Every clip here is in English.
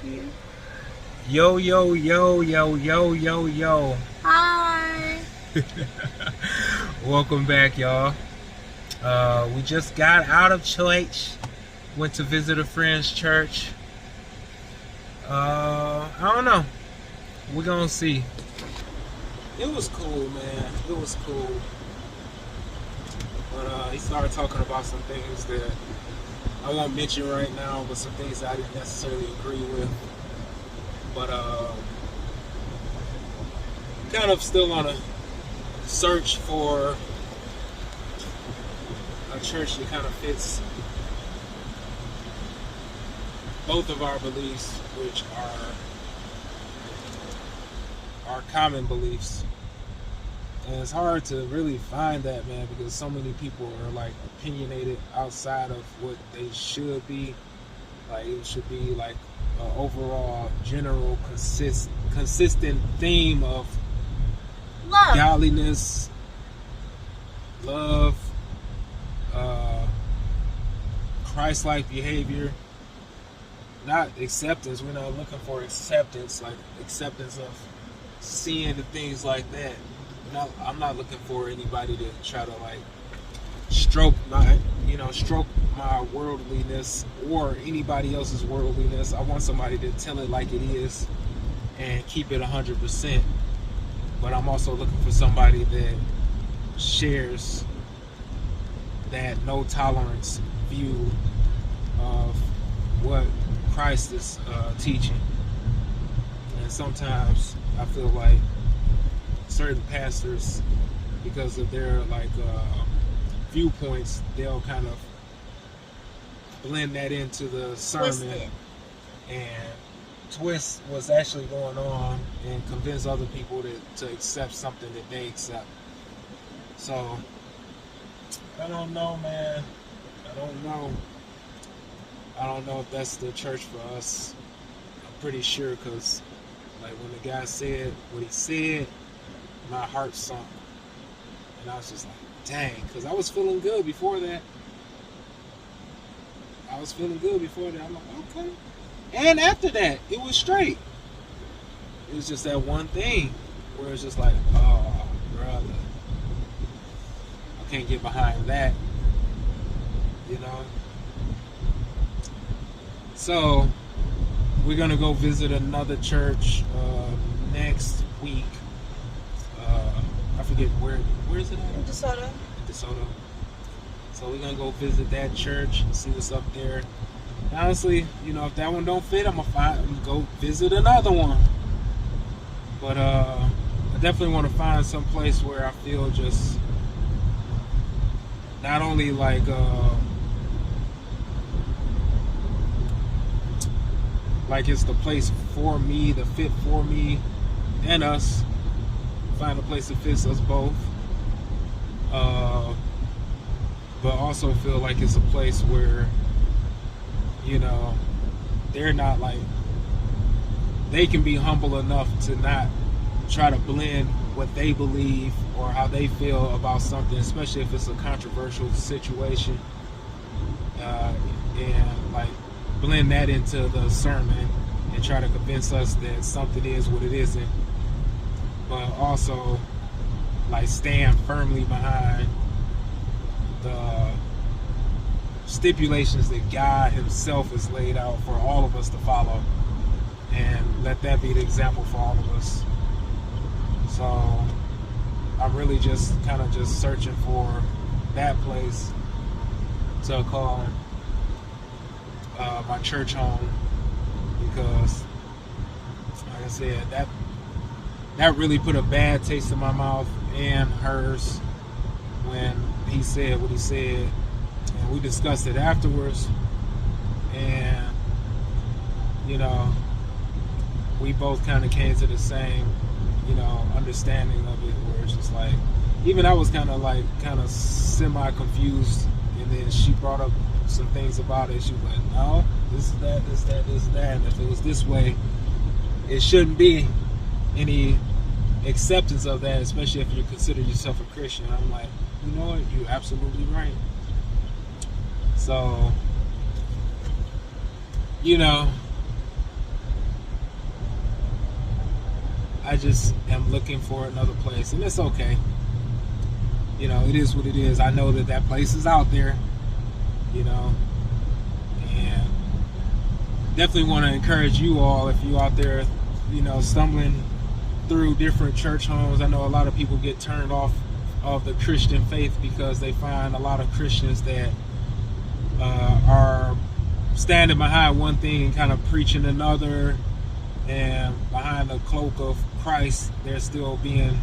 you. Yo, yo, yo, yo, yo, yo, yo. Hi. Welcome back, y'all. We just got out of church, went to visit a friend's church. I don't know. We're gonna see. It was cool, man. It was cool. But he started talking about some things that I won't mention right now, but some things that I didn't necessarily agree with. But kind of still on a search for a church that kind of fits both of our beliefs, which are our common beliefs. And it's hard to really find that, man, because so many people are like opinionated outside of what they should be. Like it should be like an overall general consistent theme of Love. godliness, love, Christ-like behavior, not acceptance. We're not looking for acceptance, like acceptance of sin and things like that. I'm not looking for anybody to try to like stroke my worldliness or anybody else's worldliness. I want somebody to tell it like it is and keep it 100%. But I'm also looking for somebody that shares that no tolerance view of what Christ is teaching. And sometimes I feel like certain pastors, because of their like viewpoints, they'll kind of blend that into the sermon and twist what's actually going on and convince other people to accept something that they accept. So I don't know, man. I don't know if that's the church for us. I'm pretty sure, because like when the guy said what he said, my heart sunk. And I was just like, dang, because I was feeling good before that. I'm like, okay. And after that, it was straight. It was just that one thing where it's just like, oh, brother, I can't get behind that, you know? So, we're going to go visit another church next week. I forget where is it at? DeSoto. DeSoto. So we're going to go visit that church and see what's up there. Honestly, if that one don't fit, I'm gonna go visit another one. But I definitely want to find some place where I feel just not only like it's the place for me, the fit for me and us. Find a place that fits us both. But also feel like it's a place where they're not like, they can be humble enough to not try to blend what they believe or how they feel about something, especially if it's a controversial situation, and like blend that into the sermon and try to convince us that something is what it isn't, but also like stand firmly behind the stipulations that God himself has laid out for all of us to follow, and let that be the example for all of us. So I'm really just kind of just searching for that place to call my church home, because like I said, that really put a bad taste in my mouth and hers when he said what he said. And we discussed it afterwards, and we both kind of came to the same understanding of it, where it's just like, even I was kind of semi confused, and then she brought up some things about it. She was like, no, this is that, and if it was this way, it shouldn't be any acceptance of that, especially if you consider yourself a Christian. I'm like, you know what, you're absolutely right. So just am looking for another place, and it's okay. You know, it is what it is. I know that that place is out there, you know, and definitely want to encourage you all, if you out there, you know, stumbling through different church homes. I know a lot of people get turned off of the Christian faith because they find a lot of Christians that are standing behind one thing and kind of preaching another, and behind the cloak of Christ they're still being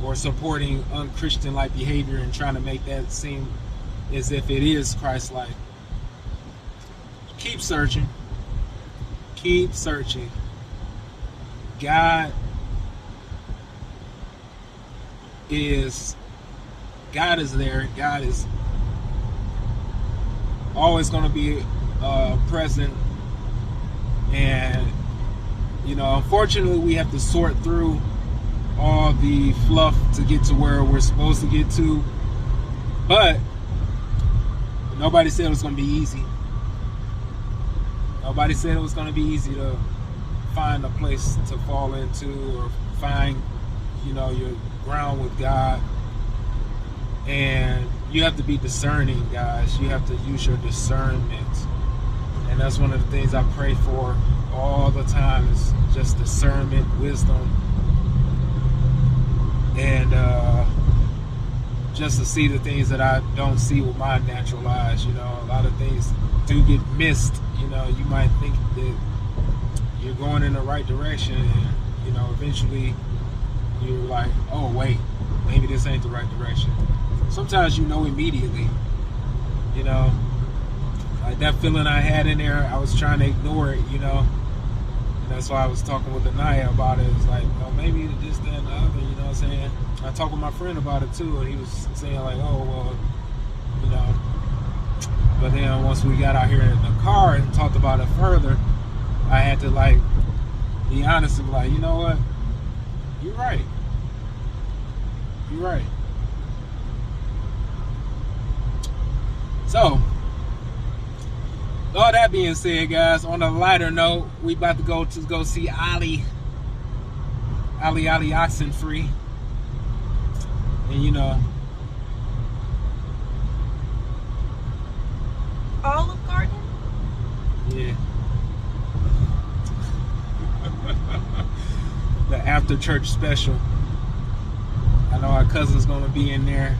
or supporting unchristian-like behavior and trying to make that seem as if it is Christ-like. Keep searching. Keep searching. God is there. God is always going to be present, and you know, unfortunately we have to sort through all the fluff to get to where we're supposed to get to, but nobody said it was going to be easy. Nobody said it was going to be easy to find a place to fall into or find, you know, your ground with God. And you have to be discerning, guys. You have to use your discernment. And that's one of the things I pray for all the time, is just discernment, wisdom, and just to see the things that I don't see with my natural eyes. You know, a lot of things do get missed. You know, you might think that you're going in the right direction, and you know, eventually you're like, oh wait, maybe this ain't the right direction. Sometimes you know immediately, you know, like that feeling I had in there, I was trying to ignore it, you know. And that's why I was talking with Anaya about it. It's like, well, maybe this, that, and the other, you know what I'm saying? I talked with my friend about it too, and he was saying like, oh, well, you know. But then once we got out here in the car and talked about it further, I had to like be honest and be like, you know what? You're right. You're right. So, all that being said, guys, on a lighter note, we about to go see Ali Oxenfree. And you know, Olive Garden? yeah. The after church special. I know our cousin's gonna be in there.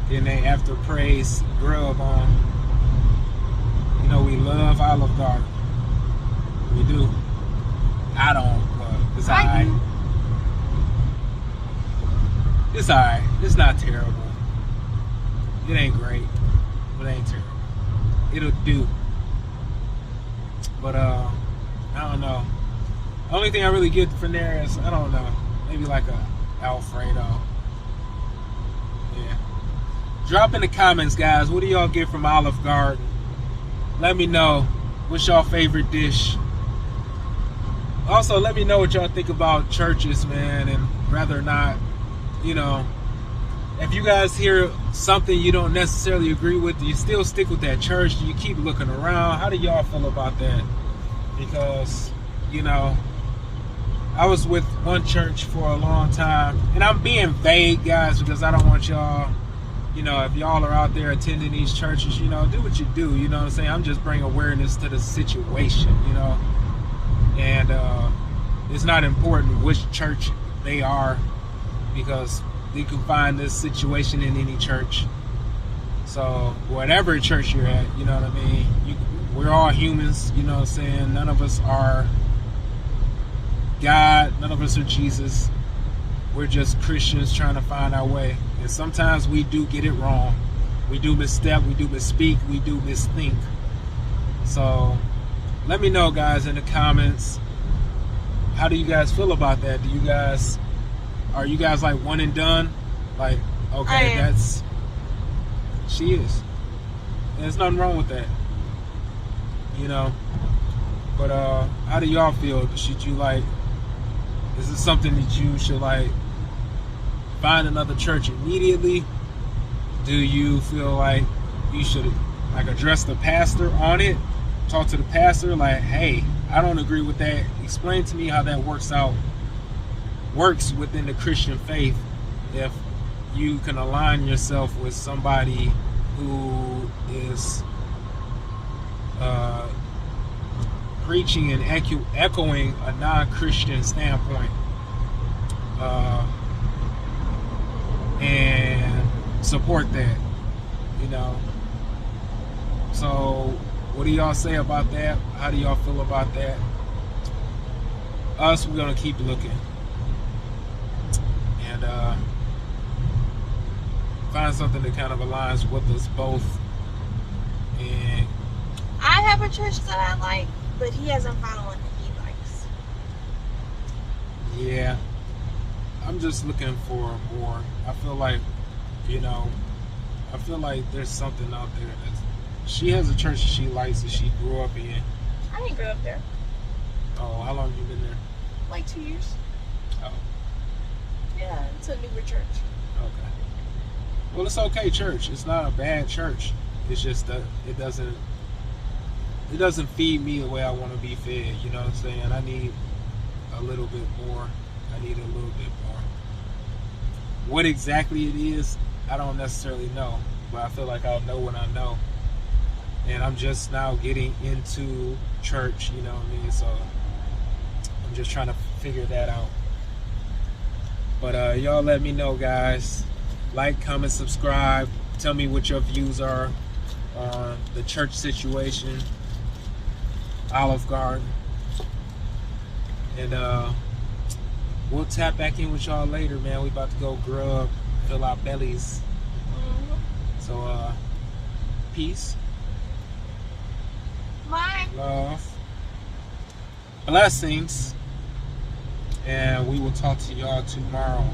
Then they after praise grub on. You know, we love Olive Garden. We do. I don't, but it's alright. It's alright. It's not terrible. It ain't great, but it ain't terrible. It'll do. But I don't know. The only thing I really get from there is, I don't know, maybe like a Alfredo. Yeah. Drop in the comments, guys. What do y'all get from Olive Garden? Let me know. What's y'all favorite dish? Also, let me know what y'all think about churches, man, and rather not, you know, if you guys hear something you don't necessarily agree with, do you still stick with that church? Do you keep looking around? How do y'all feel about that? Because, you know, I was with one church for a long time, and I'm being vague, guys, because I don't want y'all, you know, if y'all are out there attending these churches, you know, do what you do, you know what I'm saying? I'm just bringing awareness to the situation, you know, and it's not important which church they are, because you can find this situation in any church. So whatever church you're at, you know what I mean, we're all humans, you know what I'm saying? None of us are God, none of us are Jesus. We're just Christians trying to find our way. And sometimes we do get it wrong. We do misstep, we do misspeak, we do misthink. So let me know, guys, in the comments, how do you guys feel about that? Are you guys like one and done? Like, okay, she is. And there's nothing wrong with that. You know? But how do y'all feel? Should you like, is it something that you should like find another church immediately? Do you feel like you should like address the pastor on it? talk to the pastor, like, hey, I don't agree with that. Explain to me how that works within the Christian faith if you can align yourself with somebody who is preaching and echoing a non-Christian standpoint, and support that, you know. So what do y'all say about that? How do y'all feel about that? Us, we're gonna keep looking and find something that kind of aligns with us both. And I have a church that I like, but he hasn't found one that he likes. yeah, I'm just looking for more. I feel like, you know, I feel like there's something out there that she has a church that she likes that she grew up in. I didn't grow up there. Oh, how long have you been there? Like 2 years. Oh, Yeah, it's a newer church. okay. Well, it's okay, church. It's not a bad church. It's just that it doesn't feed me the way I want to be fed. You know what I'm saying? I need a little bit more. I need a little bit more. What exactly it is, I don't necessarily know, but I feel like I'll know when I know. And I'm just now getting into church, you know what I mean? So I'm just trying to figure that out. But y'all let me know, guys. Like, comment, subscribe. Tell me what your views are on the church situation, Olive Garden. And we'll tap back in with y'all later, man. We about to go grub, fill our bellies. So peace, Bye. love, blessings, and we will talk to y'all tomorrow.